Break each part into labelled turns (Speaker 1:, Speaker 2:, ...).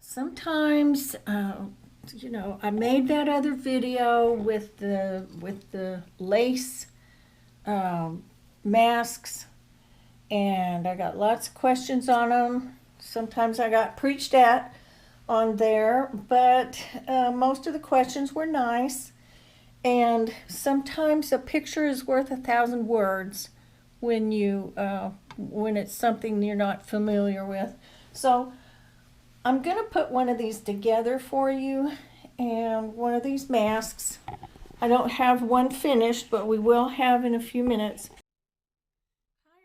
Speaker 1: Sometimes, I made that other video with the lace masks, and I got lots of questions on them. Sometimes I got preached at on there, but most of the questions were nice. And sometimes a picture is worth 1,000 words when it's something you're not familiar with. So I'm gonna put one of these together for you, and one of these masks. I don't have one finished, but we will have in a few minutes. Hi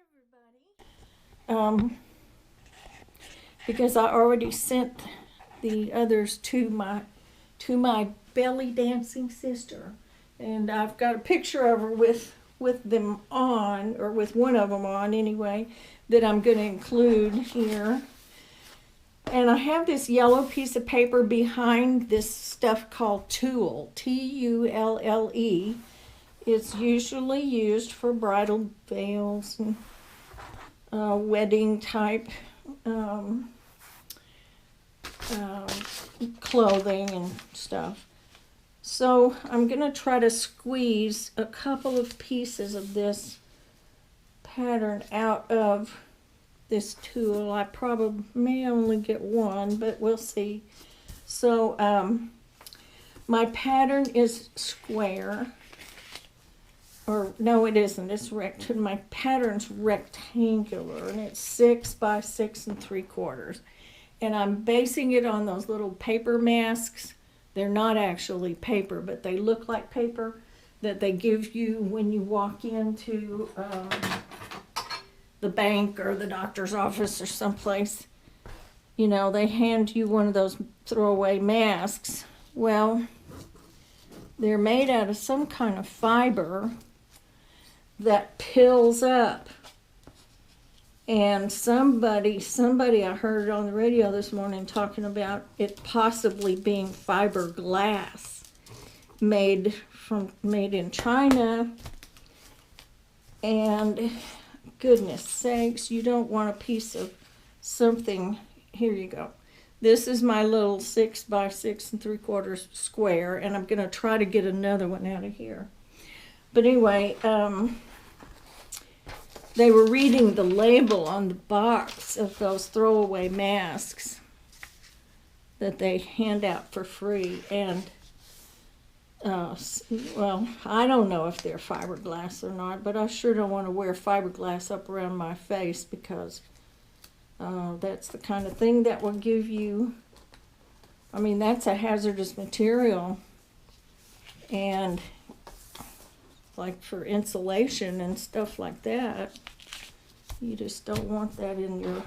Speaker 1: everybody. Because I already sent the others to my belly dancing sister, and I've got a picture of her with them on, or with one of them on anyway, that I'm going to include here. And I have this yellow piece of paper behind this stuff called tulle, Tulle. It's usually used for bridal veils and wedding type clothing and stuff. So I'm going to try to squeeze a couple of pieces of this pattern out of this tulle. I probably may only get one, but we'll see. So my pattern is square. Or no, it isn't. It's my pattern's rectangular, and it's 6 by 6 3/4. And I'm basing it on those little paper masks. They're not actually paper, but they look like paper that they give you when you walk into the bank or the doctor's office or someplace. You know, they hand you one of those throwaway masks. Well, they're made out of some kind of fiber that pills up. And somebody I heard on the radio this morning talking about it possibly being fiberglass made in China. And goodness sakes, you don't want a piece of something. Here you go. This is my little 6 by 6 3/4 square, and I'm going to try to get another one out of here. But anyway, they were reading the label on the box of those throwaway masks that they hand out for free. And, well, I don't know if they're fiberglass or not, but I sure don't want to wear fiberglass up around my face, because that's the kind of thing that will give you, I mean, that's a hazardous material. And like for insulation and stuff like that, you just don't want that in your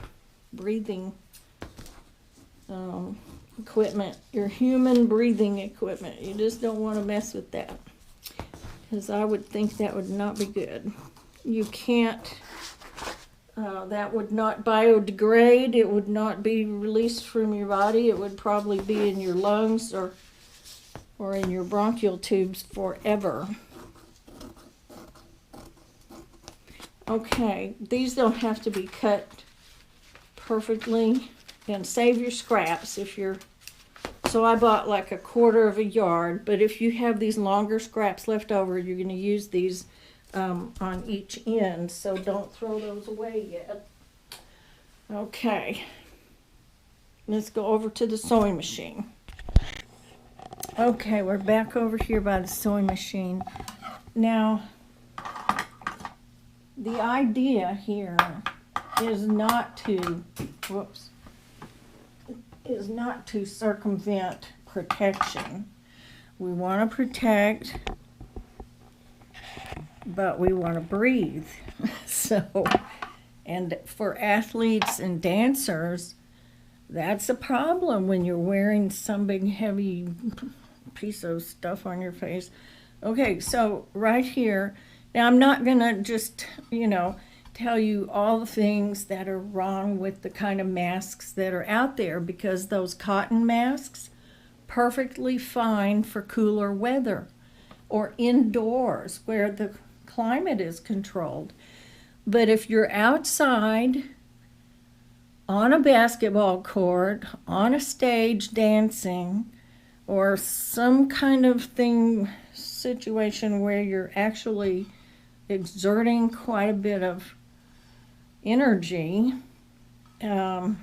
Speaker 1: breathing equipment, your human breathing equipment. You just don't want to mess with that, because I would think that would not be good. You can't, that would not biodegrade. It would not be released from your body. It would probably be in your lungs or in your bronchial tubes forever. Okay, these don't have to be cut perfectly, and save your scraps if you're, so I bought like 1/4 yard, but if you have these longer scraps left over, you're going to use these on each end, so don't throw those away yet. Okay, let's go over to the sewing machine. Okay, we're back over here by the sewing machine. Now, the idea here is not to circumvent protection. We want to protect, but we want to breathe. So, and for athletes and dancers, that's a problem when you're wearing some big heavy piece of stuff on your face. Okay, so right here, now, I'm not going to just, tell you all the things that are wrong with the kind of masks that are out there, because those cotton masks, perfectly fine for cooler weather or indoors where the climate is controlled. But if you're outside on a basketball court, on a stage dancing, or some kind of situation where you're actually exerting quite a bit of energy and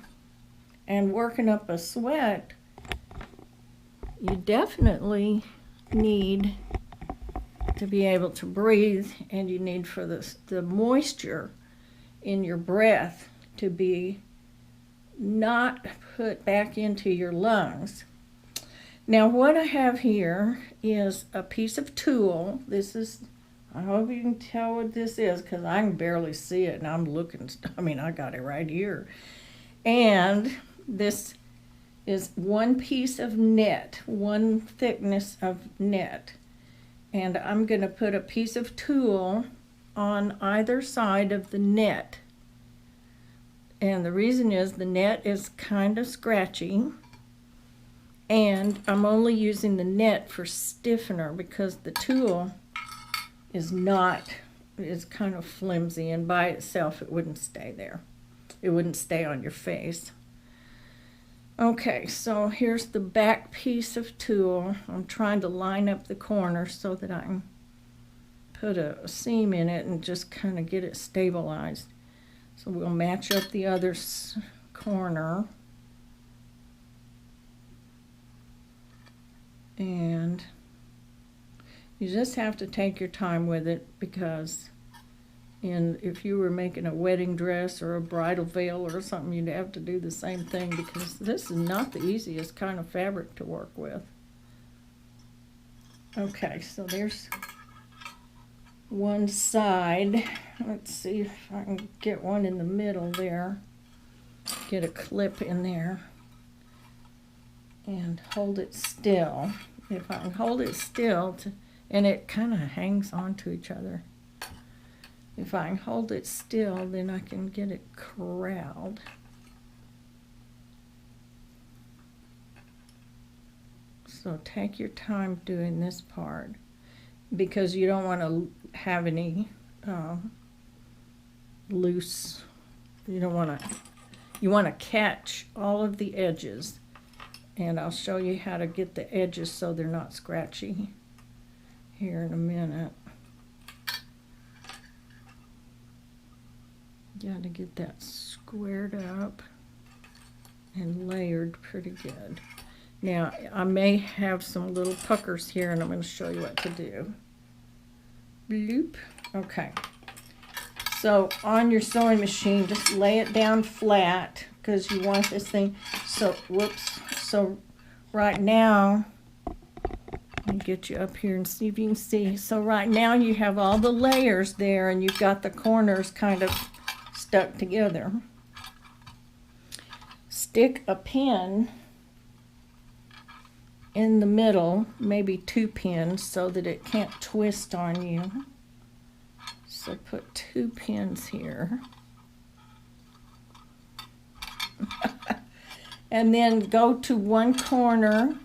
Speaker 1: working up a sweat, you definitely need to be able to breathe, and you need for the moisture in your breath to be not put back into your lungs. Now what I have here is a piece of tulle. This is, I hope you can tell what this is because I can barely see it and I'm looking, I got it right here. And this is one piece of net, one thickness of net. And I'm going to put a piece of tulle on either side of the net. And the reason is the net is kind of scratchy. And I'm only using the net for stiffener because the tulle is kind of flimsy, and by itself it wouldn't stay there. It wouldn't stay on your face. Okay, so here's the back piece of tulle. I'm trying to line up the corner so that I can put a seam in it and just kind of get it stabilized. So we'll match up the other corner. And you just have to take your time with it because if you were making a wedding dress or a bridal veil or something, you'd have to do the same thing because this is not the easiest kind of fabric to work with. Okay, so there's one side. Let's see if I can get one in the middle there. Get a clip in there and hold it still. If I can hold it still, and it kind of hangs onto each other. If I can hold it still, then I can get it corralled. So take your time doing this part because you don't want to have any loose. You want to catch all of the edges, and I'll show you how to get the edges so they're not scratchy here in a minute. Got to get that squared up and layered pretty good. Now I may have some little puckers here, and I'm going to show you what to do. Bloop. Okay. So on your sewing machine, just lay it down flat because you want this thing. So, whoops. So right now, let me get you up here and see if you can see. So right now you have all the layers there, and you've got the corners kind of stuck together. Stick a pin in the middle, maybe 2 pins, so that it can't twist on you. So put 2 pins here. And then go to one corner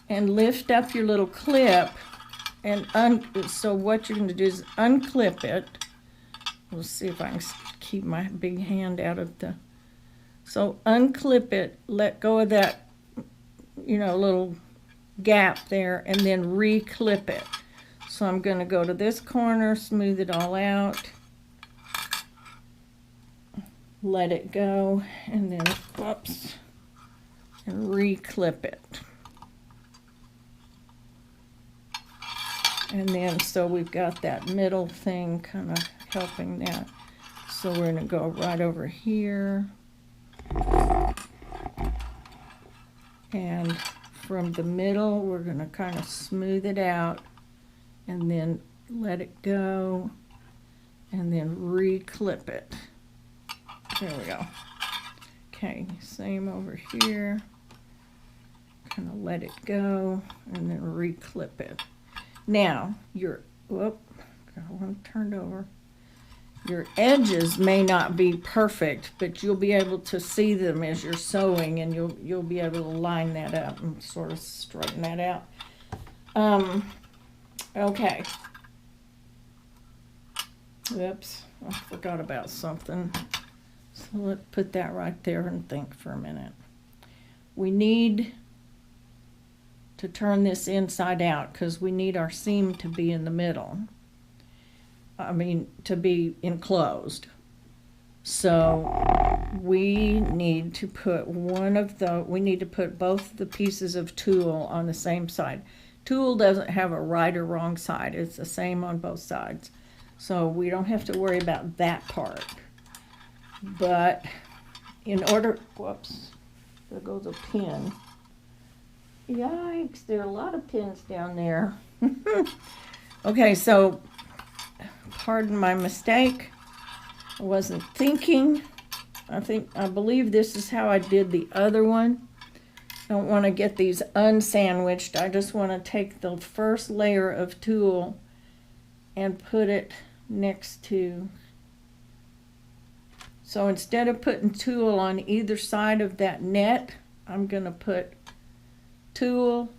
Speaker 1: and lift up your little clip. And so what you're going to do is unclip it. We'll see if I can keep my big hand out of the... So unclip it, let go of that, little gap there, and then re-clip it. So I'm going to go to this corner, smooth it all out, let it go, and then, whoops, and re-clip it. And then, so we've got that middle thing kind of helping that. So we're going to go right over here. And from the middle, we're going to kind of smooth it out and then let it go and then re-clip it. There we go. Okay, same over here. Kind of let it go and then re-clip it. Now, got one turned over. Your edges may not be perfect, but you'll be able to see them as you're sewing, and you'll be able to line that up and sort of straighten that out. Okay. Oops, I forgot about something. So let's put that right there and think for a minute. We need to turn this inside out because we need our seam to be in the middle. I mean, to be enclosed. So we need to put both the pieces of tulle on the same side. Tulle doesn't have a right or wrong side. It's the same on both sides. So we don't have to worry about that part. But in order, whoops, there goes a pin. Yikes, there are a lot of pins down there. Okay, so pardon my mistake. I wasn't thinking. I believe this is how I did the other one. Don't want to get these unsandwiched. I just want to take the first layer of tulle and put it next to. So instead of putting tulle on either side of that net, I'm going to put tulle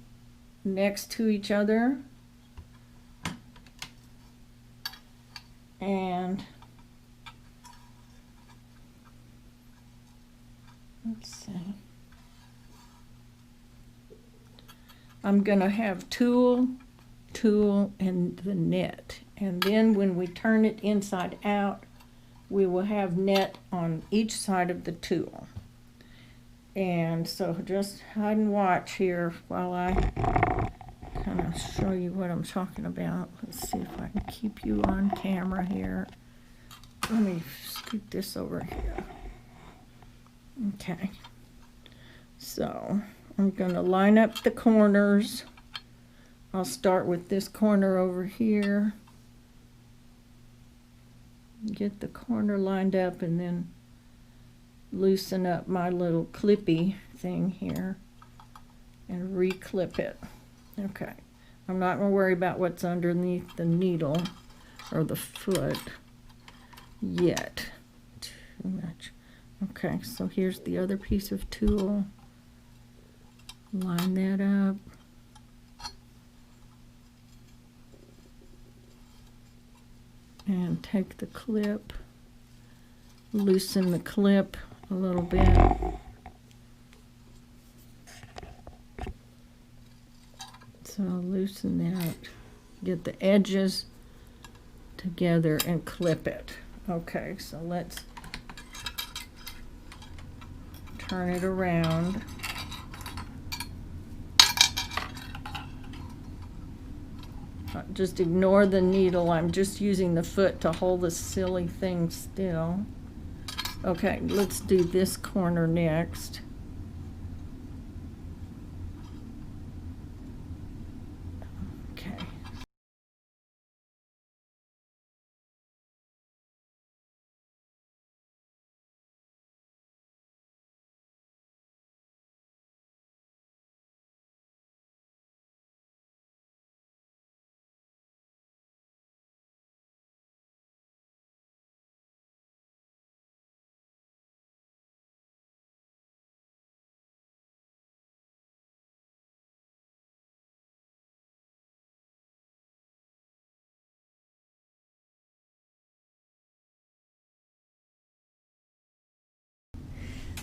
Speaker 1: next to each other. And let's see. I'm going to have tulle, and the net. And then when we turn it inside out, we will have net on each side of the tulle. And so just hide and watch here while I kind of show you what I'm talking about. Let's see if I can keep you on camera here. Let me scoot this over here. Okay. So I'm going to line up the corners. I'll start with this corner over here. Get the corner lined up and then loosen up my little clippy thing here and re-clip it. Okay, I'm not going to worry about what's underneath the needle or the foot yet. Too much. Okay, so here's the other piece of tulle. Line that up. And take the clip, loosen the clip a little bit. So loosen that, get the edges together and clip it. Okay, so let's turn it around. Just ignore the needle. I'm just using the foot to hold the silly thing still. Okay, let's do this corner next. Okay.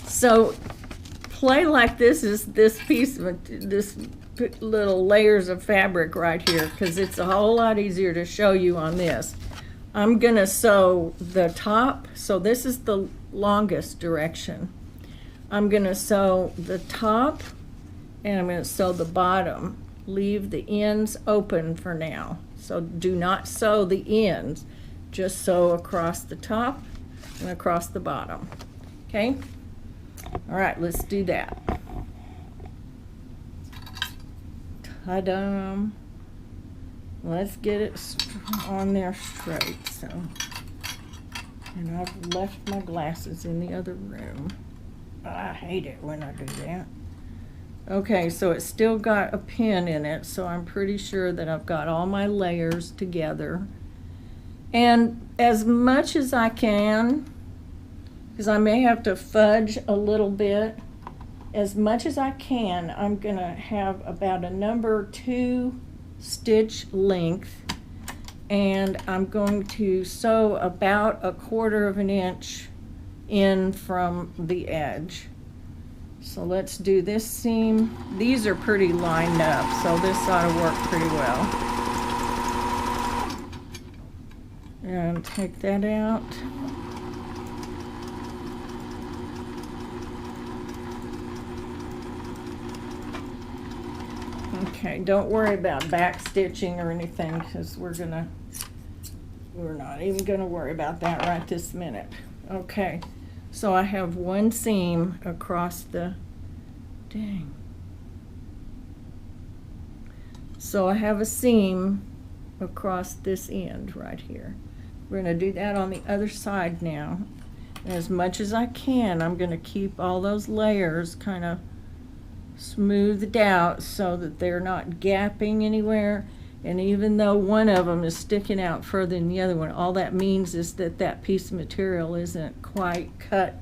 Speaker 1: So play like this is this piece of this little layers of fabric right here, because it's a whole lot easier to show you on this. I'm gonna sew the top, so this is the longest direction. I'm gonna sew the top and I'm gonna sew the bottom. Leave the ends open for now. So do not sew the ends, just sew across the top and across the bottom. Okay? All right, let's do that. Ta-da! Let's get it on there straight. So, and I've left my glasses in the other room. I hate it when I do that. Okay, so it's still got a pin in it, so I'm pretty sure that I've got all my layers together. And as much as I can, because I may have to fudge a little bit, as much as I can, I'm gonna have about a number 2 stitch length, and I'm going to sew about 1/4 of an inch in from the edge. So let's do this seam. These are pretty lined up, so this ought to work pretty well. And take that out. Okay, don't worry about back stitching or anything, because we're not even gonna worry about that right this minute. Okay, so I have one seam across the, dang. So I have a seam across this end right here. We're gonna do that on the other side now. And as much as I can, I'm gonna keep all those layers kind of smoothed out so that they're not gapping anywhere. And even though one of them is sticking out further than the other one, all that means is that that piece of material isn't quite cut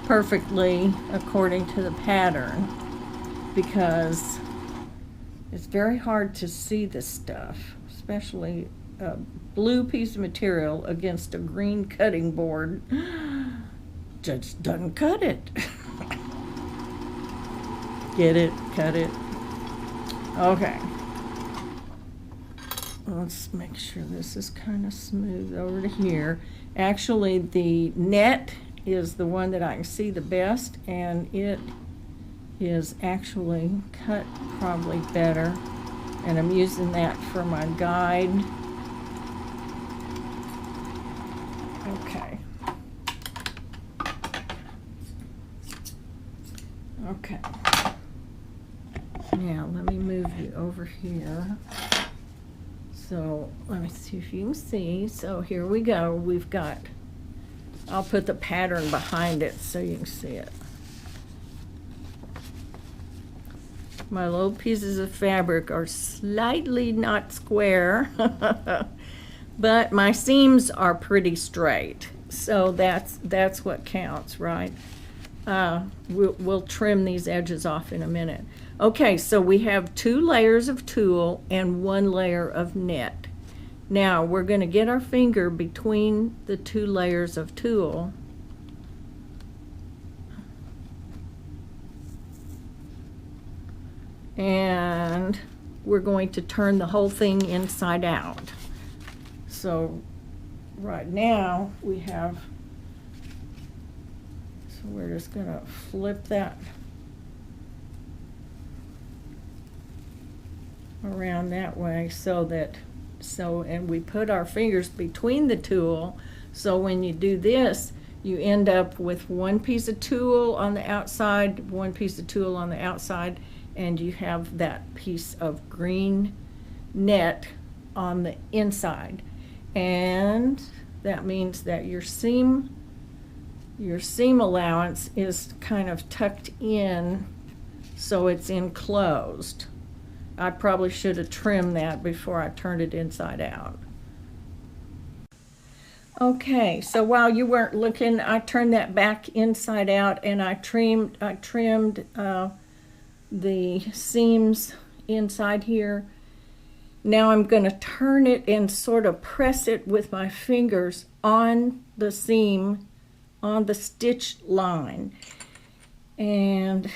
Speaker 1: perfectly according to the pattern, because it's very hard to see this stuff, especially a blue piece of material against a green cutting board. Just doesn't cut it. Get it? Cut it. Okay. Let's make sure this is kind of smooth over to here. Actually, the net is the one that I can see the best, and it is actually cut probably better. And I'm using that for my guide. Okay. Okay. Now let me move you over here. So let me see if you can see. So here we go. We've got, I'll put the pattern behind it so you can see it. My little pieces of fabric are slightly not square, but my seams are pretty straight. So that's what counts, right? We'll trim these edges off in a minute. Okay, so we have 2 layers of tulle and 1 layer of net. Now we're going to get our finger between the 2 layers of tulle. And we're going to turn the whole thing inside out. So right now we have, so we're just going to flip that around that way and we put our fingers between the tulle, so when you do this you end up with 1 piece of tulle on the outside, 1 piece of tulle on the outside, and you have that piece of green net on the inside. And that means that your seam allowance is kind of tucked in, so it's enclosed. I probably should have trimmed that before I turned it inside out. Okay, so while you weren't looking, I turned that back inside out, and I trimmed the seams inside here. Now I'm going to turn it and sort of press it with my fingers on the seam, on the stitch line. And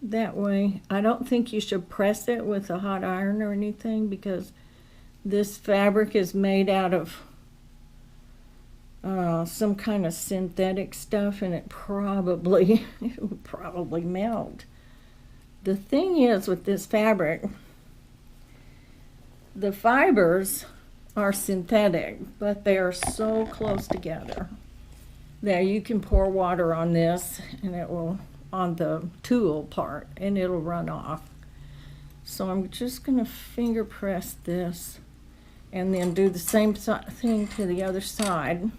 Speaker 1: that way, I don't think you should press it with a hot iron or anything, because this fabric is made out of some kind of synthetic stuff, and it would probably melt. The thing is with this fabric, the fibers are synthetic, but they are so close together that you can pour water on this and it will, on the tulle part, and it'll run off. So I'm just going to finger press this and then do the same thing to the other side.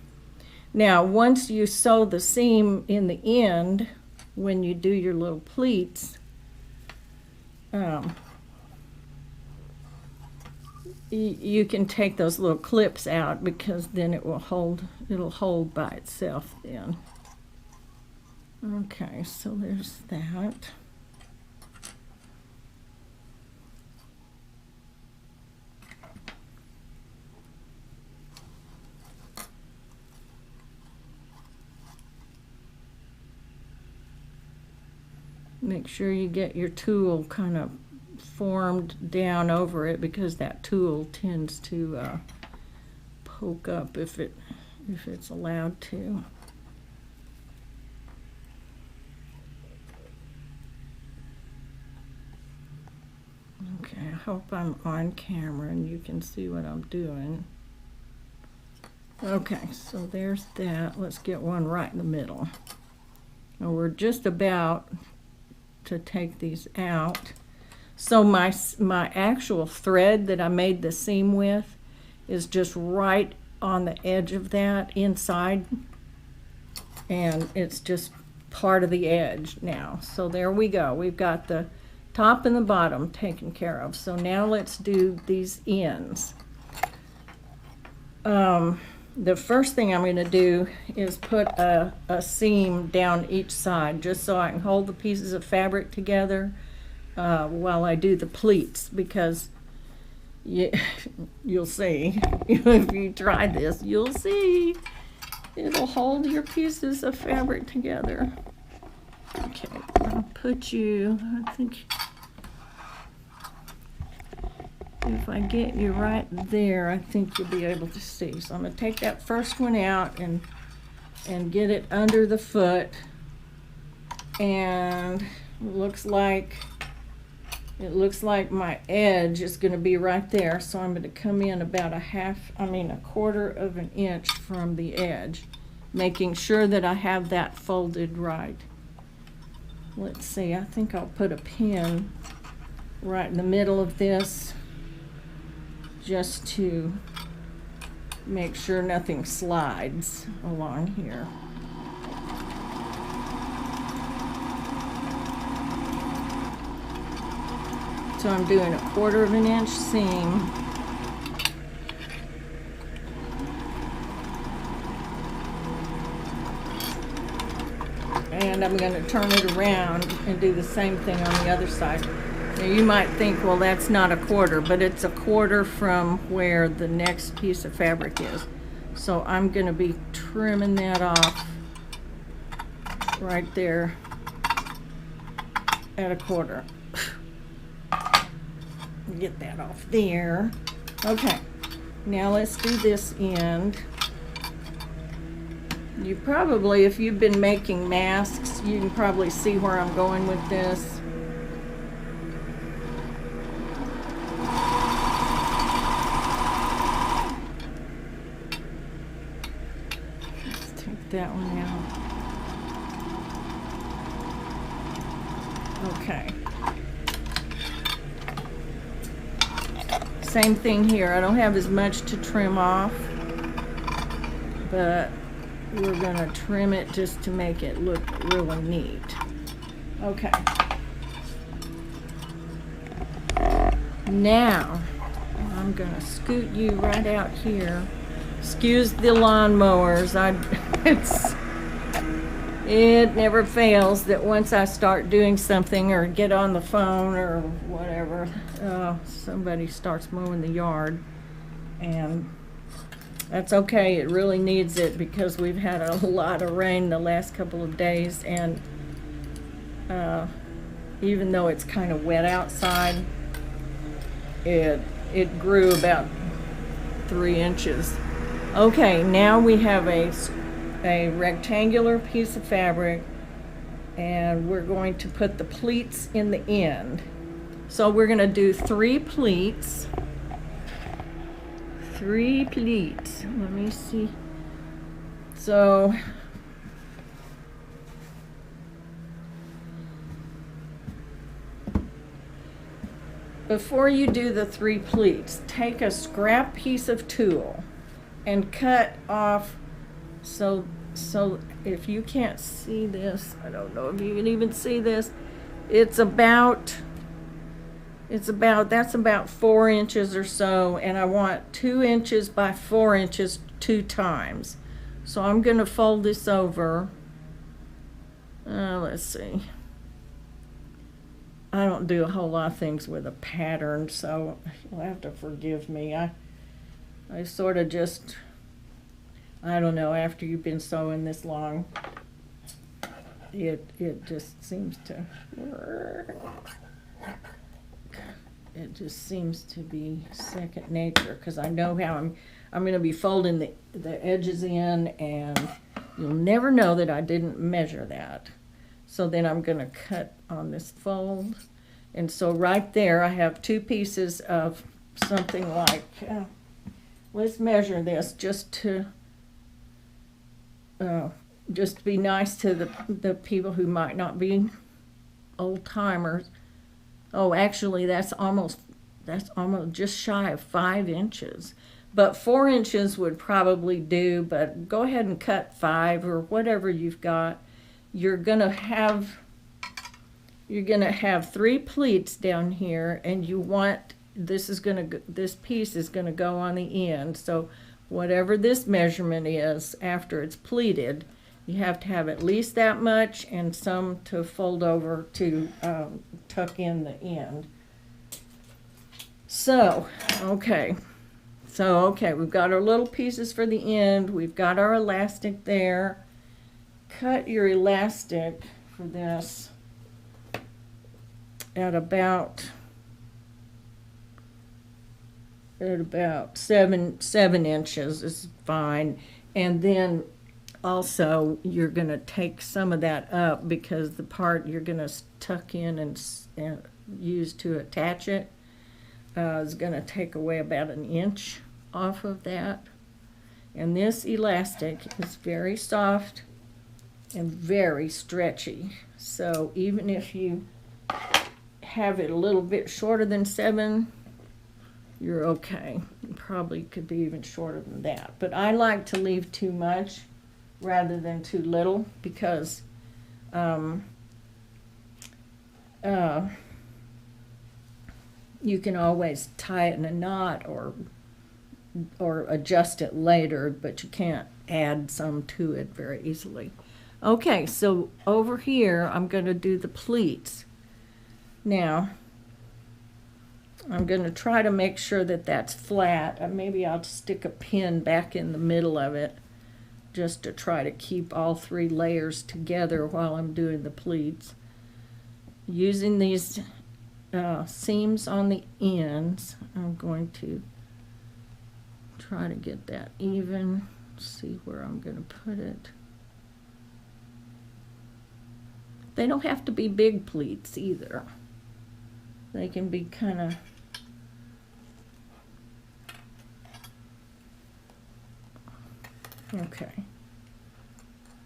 Speaker 1: Now once you sew the seam in the end, when you do your little pleats, you can take those little clips out, because then it'll hold by itself then. Okay, so there's that. Make sure you get your tool kind of formed down over it, because that tool tends to poke up if it's allowed to. Okay, I hope I'm on camera and you can see what I'm doing. Okay, so there's that. Let's get one right in the middle. Now we're just about to take these out. So my actual thread that I made the seam with is just right on the edge of that inside, and it's just part of the edge now. So there we go. We've got the top and the bottom taken care of. So now let's do these ends. The first thing I'm going to do is put a seam down each side, just so I can hold the pieces of fabric together while I do the pleats, because you'll see, if you try this, you'll see it'll hold your pieces of fabric together. Okay, I'll put you, I think, if I get you right there, I think you'll be able to see. So I'm going to take that first one out and get it under the foot, and it looks like my edge is going to be right there. So I'm going to come in about a quarter of an inch from the edge, making sure that I have that folded right. Let's see, I think I'll put a pin right in the middle of this, just to make sure nothing slides along here. So I'm doing a quarter of an inch seam. And I'm going to turn it around and do the same thing on the other side. Now you might think, well, that's not a quarter, but it's a quarter from where the next piece of fabric is. So I'm going to be trimming that off right there at a quarter. Get that off there. Okay, now let's do this end. You probably, if you've been making masks, you can probably see where I'm going with this. That one out. Okay. Same thing here. I don't have as much to trim off, but we're going to trim it just to make it look really neat. Okay. Now, I'm going to scoot you right out here. Excuse the lawnmowers. It never fails that once I start doing something or get on the phone or whatever, somebody starts mowing the yard, and that's okay. It really needs it, because we've had a lot of rain the last couple of days, and even though it's kind of wet outside, it grew about 3 inches. Okay, now we have a rectangular piece of fabric, and we're going to put the pleats in the end. So we're going to do 3 pleats. 3 pleats. Let me see. So before you do the 3 pleats, take a scrap piece of tulle and cut off, so if you can't see this, I don't know if you can even see this, that's about 4 inches or so, and I want 2 inches by 4 inches 2 times. So I'm going to fold this over. Let's see. I don't do a whole lot of things with a pattern, so you'll have to forgive me. I sort of just, I don't know, after you've been sewing this long, it just seems to be second nature, because I know how I'm going to be folding the edges in, and you'll never know that I didn't measure that. So then I'm going to cut on this fold, and so right there I have 2 pieces of something like, let's measure this just to be nice to the people who might not be old timers. Oh, actually that's almost just shy of 5 inches. But 4 inches would probably do, but go ahead and cut 5 or whatever you've got. You're gonna have 3 pleats down here, and you want this piece is gonna go on the end. So whatever this measurement is after it's pleated, you have to have at least that much and some to fold over to tuck in the end. So okay, we've got our little pieces for the end. We've got our elastic there. Cut your elastic for this at about 7 inches is fine. And then also you're going to take some of that up, because the part you're going to tuck in and use to attach it is going to take away about 1 inch off of that. And this elastic is very soft and very stretchy, so even if you have it a little bit shorter than 7, you're okay. You probably could be even shorter than that, but I like to leave too much rather than too little, because you can always tie it in a knot or adjust it later, but you can't add some to it very easily. Okay, so over here I'm going to do the pleats. Now I'm going to try to make sure that that's flat. Maybe I'll stick a pin back in the middle of it just to try to keep all 3 layers together while I'm doing the pleats. Using these seams on the ends, I'm going to try to get that even. See where I'm going to put it. They don't have to be big pleats either. They can be kind of okay.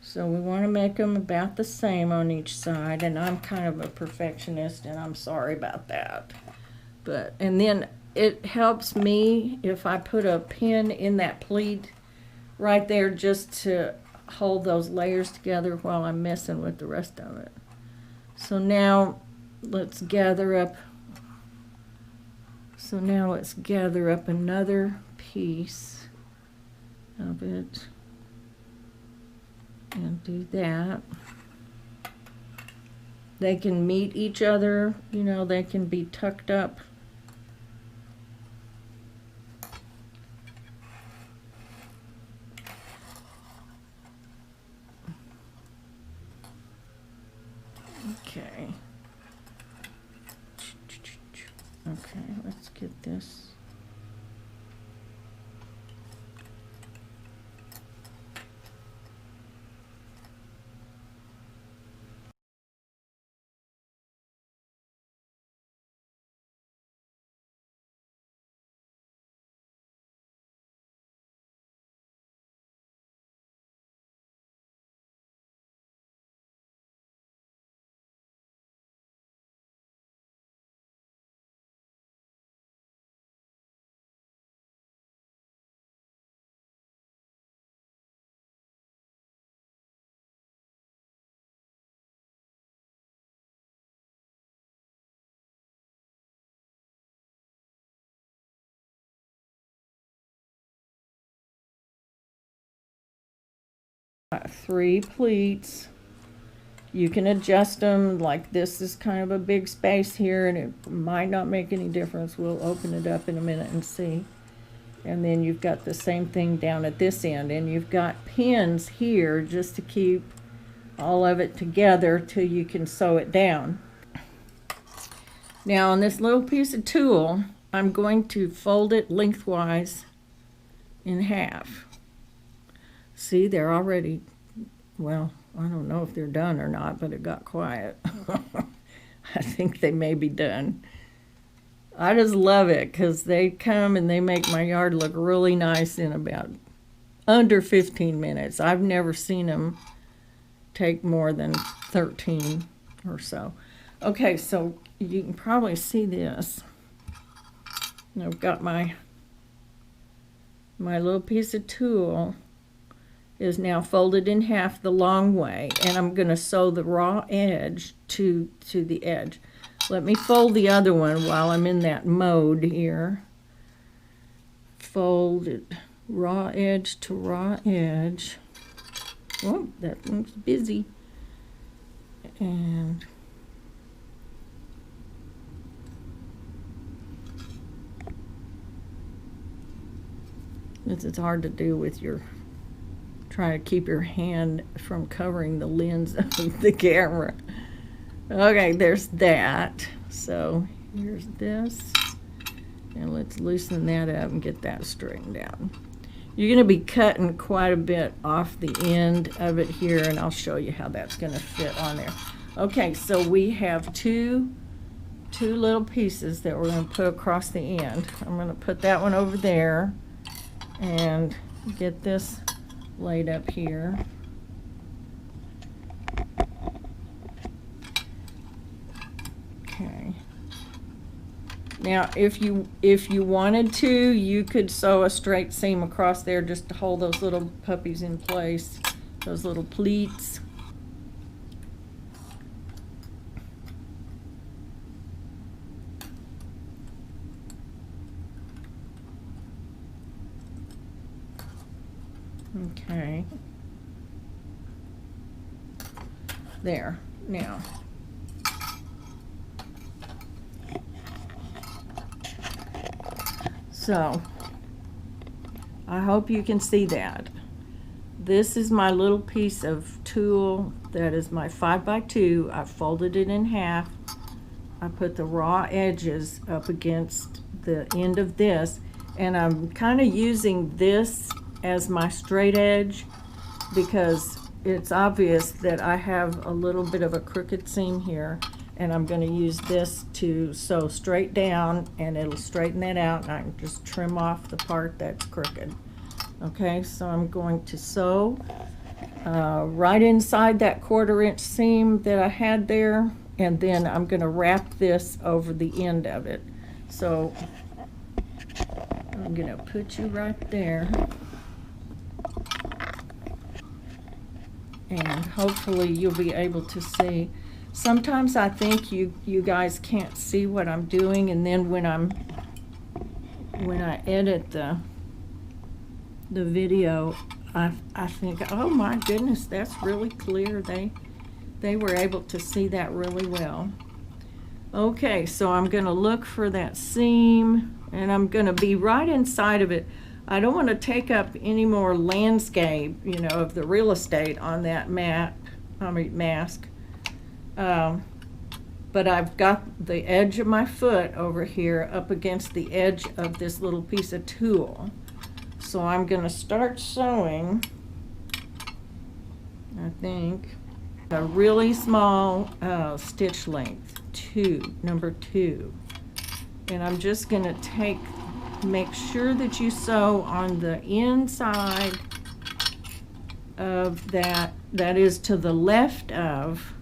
Speaker 1: So we want to make them about the same on each side, and I'm kind of a perfectionist, and I'm sorry about that. And then it helps me if I put a pin in that pleat right there, just to hold those layers together while I'm messing with the rest of it. So now let's gather up. Another piece of it and do that. They can meet each other, you know, they can be tucked up. Okay. Okay, let's get this. Got 3 pleats. You can adjust them. Like, this is kind of a big space here, and it might not make any difference. We'll open it up in a minute and see. And then you've got the same thing down at this end, and you've got pins here just to keep all of it together till you can sew it down. Now on this little piece of tulle, I'm going to fold it lengthwise in half. See, they're already, well, I don't know if they're done or not, but it got quiet. I think they may be done. I just love it because they come and they make my yard look really nice in about under 15 minutes. I've never seen them take more than 13 or so. Okay, so you can probably see this. I've got my little piece of tulle is now folded in half the long way, and I'm going to sew the raw edge to the edge. Let me fold the other one while I'm in that mode here. Fold it raw edge to raw edge. Oh, that one's busy. And this is hard to do with your, try to keep your hand from covering the lens of the camera. Okay, there's that. So here's this. And let's loosen that up and get that straightened out. You're going to be cutting quite a bit off the end of it here, and I'll show you how that's going to fit on there. Okay, so we have two little pieces that we're going to put across the end. I'm going to put that one over there and get this laid up here. Okay. Now, if you wanted to, you could sew a straight seam across there just to hold those little puppies in place, those little pleats. Okay. There. Now, so I hope you can see that. This is my little piece of tulle that is my 5x2. I folded it in half. I put the raw edges up against the end of this, and I'm kind of using this as my straight edge because it's obvious that I have a little bit of a crooked seam here, and I'm going to use this to sew straight down, and it'll straighten that out, and I can just trim off the part that's crooked. Okay, so I'm going to sew right inside that 1/4 inch seam that I had there, and then I'm going to wrap this over the end of it. So I'm going to put you right there, and hopefully you'll be able to see. Sometimes I think you guys can't see what I'm doing, and then when I edit the video, I think, oh my goodness, that's really clear. They were able to see that really well. Okay, so I'm going to look for that seam, and I'm going to be right inside of it. I don't want to take up any more landscape, you know, of the real estate on that mask. But I've got the edge of my foot over here up against the edge of this little piece of tulle. So I'm going to start sewing, I think, a really small stitch length, number 2. And I'm just going to make sure that you sew on the inside of that is to the left of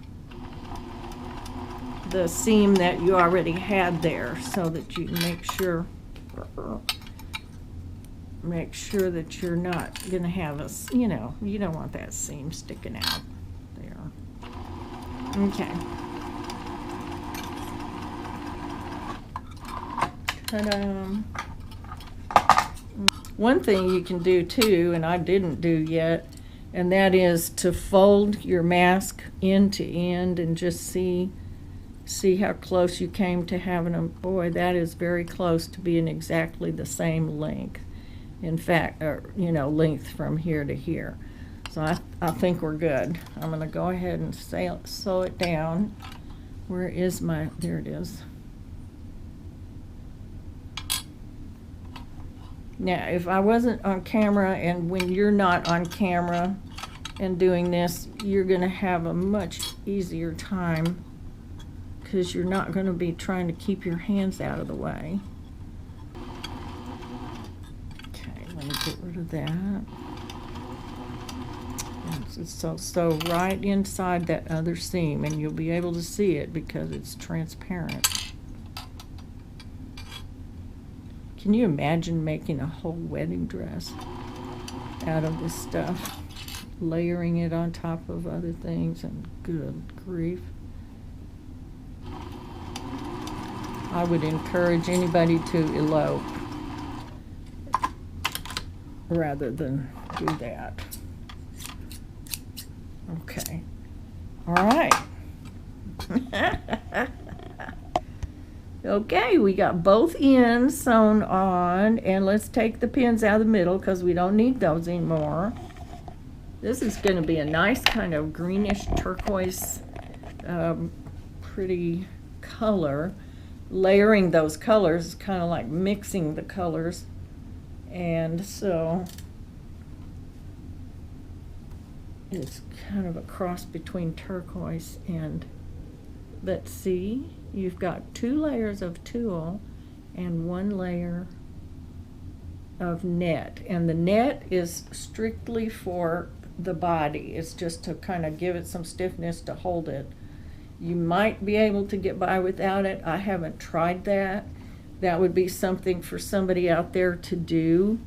Speaker 1: the seam that you already had there, so that you make sure that you're not going to have you don't want that seam sticking out there. Okay. Ta-da. One thing you can do too, and I didn't do yet, and that is to fold your mask end to end and just see how close you came to having them. Boy, that is very close to being exactly the same length. In fact, length from here to here. So So I think we're good. I'm going to go ahead and sew it down. Where is my, there it is. Now, if I wasn't on camera, and when you're not on camera and doing this, you're going to have a much easier time because you're not going to be trying to keep your hands out of the way. Okay, let me get rid of that. So right inside that other seam, and you'll be able to see it because it's transparent. Can you imagine making a whole wedding dress out of this stuff? Layering it on top of other things, and good grief. I would encourage anybody to elope rather than do that. Okay. All right. Okay, we got both ends sewn on, and let's take the pins out of the middle because we don't need those anymore. This is going to be a nice kind of greenish turquoise, pretty color. Layering those colors is kind of like mixing the colors, and so it's kind of a cross between turquoise and, let's see, you've got 2 layers of tulle and 1 layer of net, and the net is strictly for the body. It's just to kind of give it some stiffness to hold it. You might be able to get by without it. I haven't tried that. That would be something for somebody out there to do,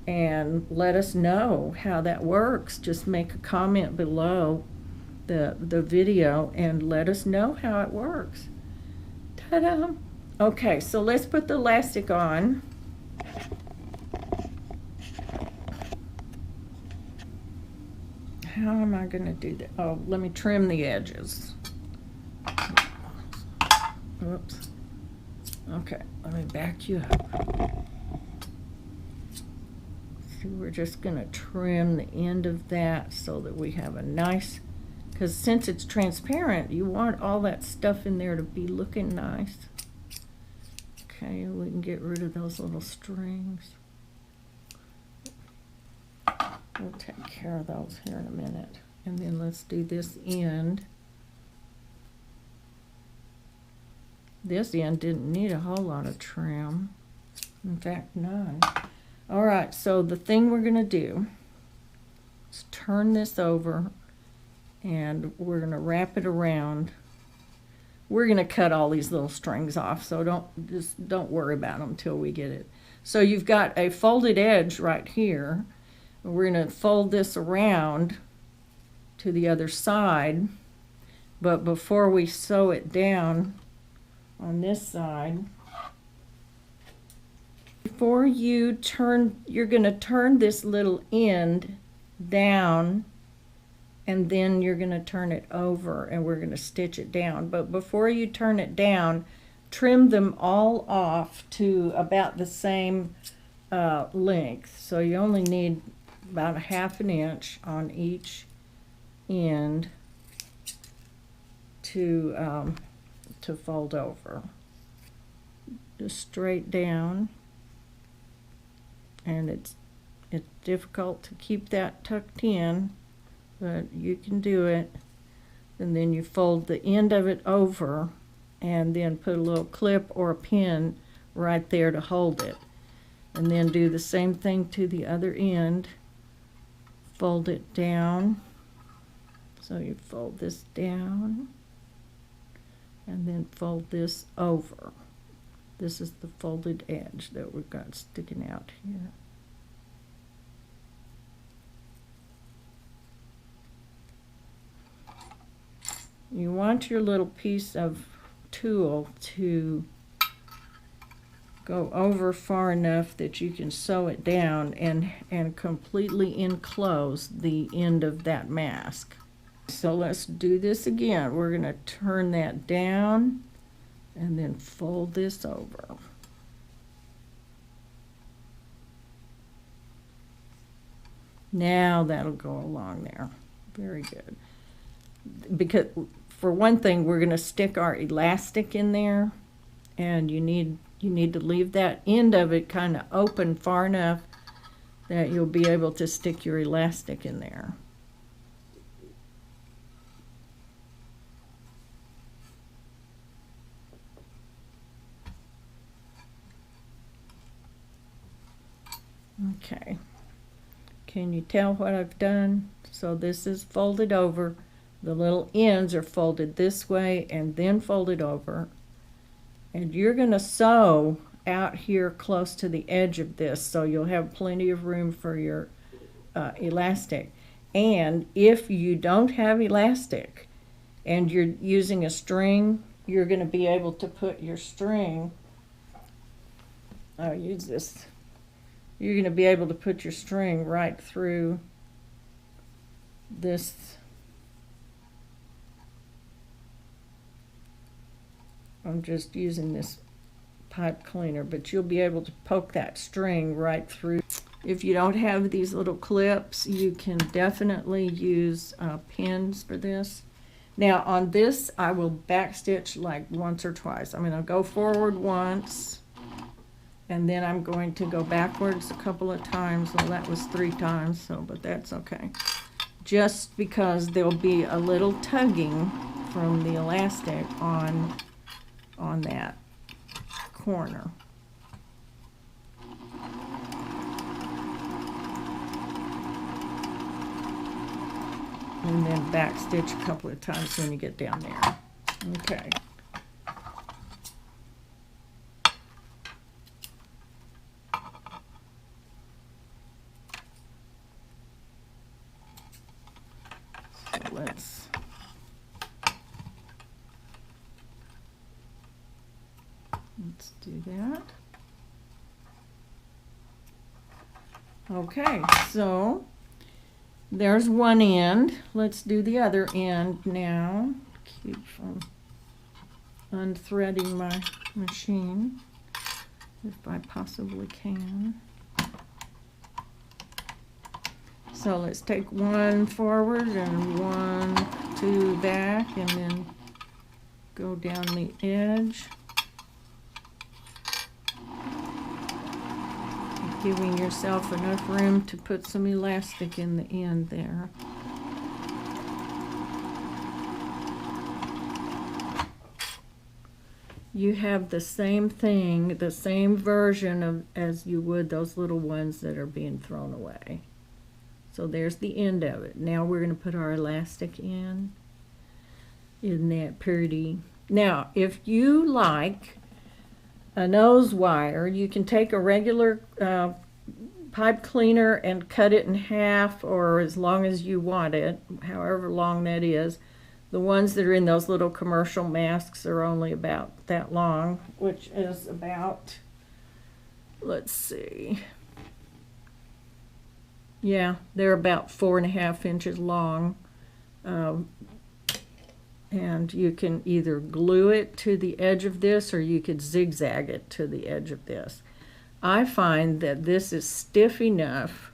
Speaker 1: and let us know how that works. Just make a comment below the video and let us know how it works. Ta-da! Okay, so let's put the elastic on. How am I going to do that? Oh, let me trim the edges. Oops. Okay, let me back you up. So we're just going to trim the end of that so that we have a nice, because since it's transparent, you want all that stuff in there to be looking nice. Okay, we can get rid of those little strings. We'll take care of those here in a minute. And then let's do this end. This end didn't need a whole lot of trim. In fact, none. All right, so the thing we're going to do is turn this over, and we're going to wrap it around. We're going to cut all these little strings off, so don't worry about them till we get it. So you've got a folded edge right here. We're going to fold this around to the other side, but before we sew it down on this side, before you turn, you're going to turn this little end down, and then you're going to turn it over, and we're going to stitch it down. But before you turn it down, trim them all off to about the same length. So you only need about 1/2 inch on each end to fold over. Just straight down, and it's difficult to keep that tucked in, but you can do it. And then you fold the end of it over, and then put a little clip or a pin right there to hold it. And then do the same thing to the other end. Fold it down. So you fold this down, and then fold this over. This is the folded edge that we've got sticking out here. You want your little piece of tulle to go over far enough that you can sew it down and completely enclose the end of that mask. So let's do this again. We're going to turn that down and then fold this over. Now that'll go along there. Very good. Because for one thing, we're going to stick our elastic in there, and you need to leave that end of it kind of open far enough that you'll be able to stick your elastic in there. Okay. Can you tell what I've done? So this is folded over. The little ends are folded this way and then folded over. And you're going to sew out here close to the edge of this, so you'll have plenty of room for your elastic. And if you don't have elastic and you're using a string, you're going to be able to put your string, I'll use this, you're going to be able to put your string right through this. I'm just using this pipe cleaner, but you'll be able to poke that string right through. If you don't have these little clips, you can definitely use pins for this. Now on this, I will backstitch like once or twice. I'm going to go forward once, and then I'm going to go backwards a couple of times. Well, that was 3 times, so but that's okay. Just because there'll be a little tugging from the elastic on that corner. And then backstitch a couple of times when you get down there. Okay. So let's do that. Okay, so there's one end. Let's do the other end now. Keep from unthreading my machine if I possibly can. So let's take one forward and 1, 2 back, and then go down the edge, giving yourself enough room to put some elastic in the end there. You have the same thing, the same version of as you would those little ones that are being thrown away. So there's the end of it. Now we're going to put our elastic in. Isn't that pretty? Now, if you like a nose wire, you can take a regular pipe cleaner and cut it in half, or as long as you want it, however long that is. The ones that are in those little commercial masks are only about that long, which is about, let's see, yeah, they're about 4.5 inches long. And you can either glue it to the edge of this, or you could zigzag it to the edge of this. I find that this is stiff enough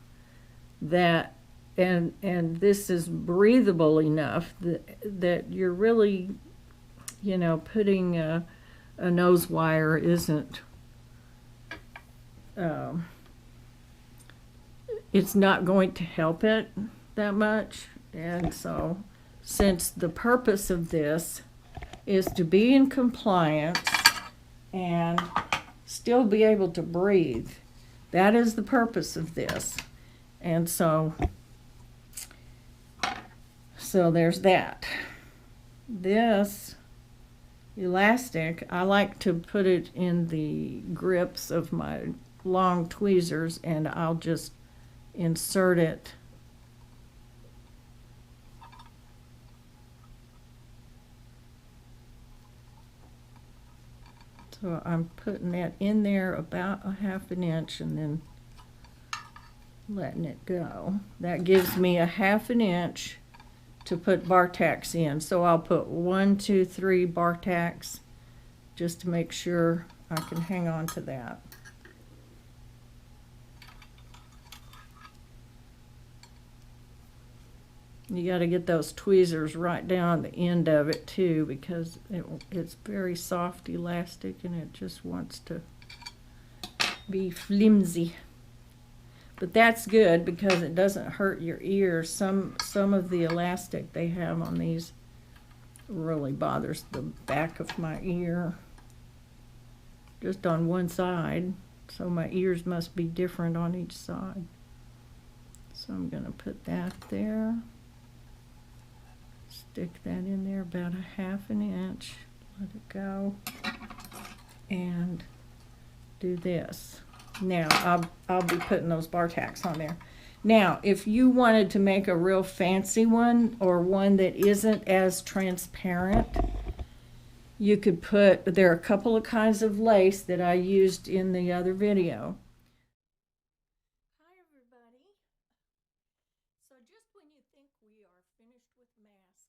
Speaker 1: that, and this is breathable enough that you're really, you know, putting a nose wire isn't, it's not going to help it that much. And so, since the purpose of this is to be in compliance and still be able to breathe, that is the purpose of this. And so there's that. This elastic, I like to put it in the grips of my long tweezers, and I'll just insert it So I'm putting that in there about 1/2 inch and then letting it go. That gives me 1/2 inch to put bar tacks in. So I'll put 1, 2, 3 bar tacks just to make sure I can hang on to that. You got to get those tweezers right down the end of it too, because it's very soft elastic and it just wants to be flimsy. But that's good because it doesn't hurt your ears. Some of the elastic they have on these really bothers the back of my ear, just on one side. So my ears must be different on each side. So I'm going to put that there. Stick that in there about a ½ inch. Let it go. And do this. Now I'll be putting those bar tacks on there. Now, if you wanted to make a real fancy one, or one that isn't as transparent, you could put, there are a couple of kinds of lace that I used in the other video. Hi everybody. So just when you think we are finished with masks,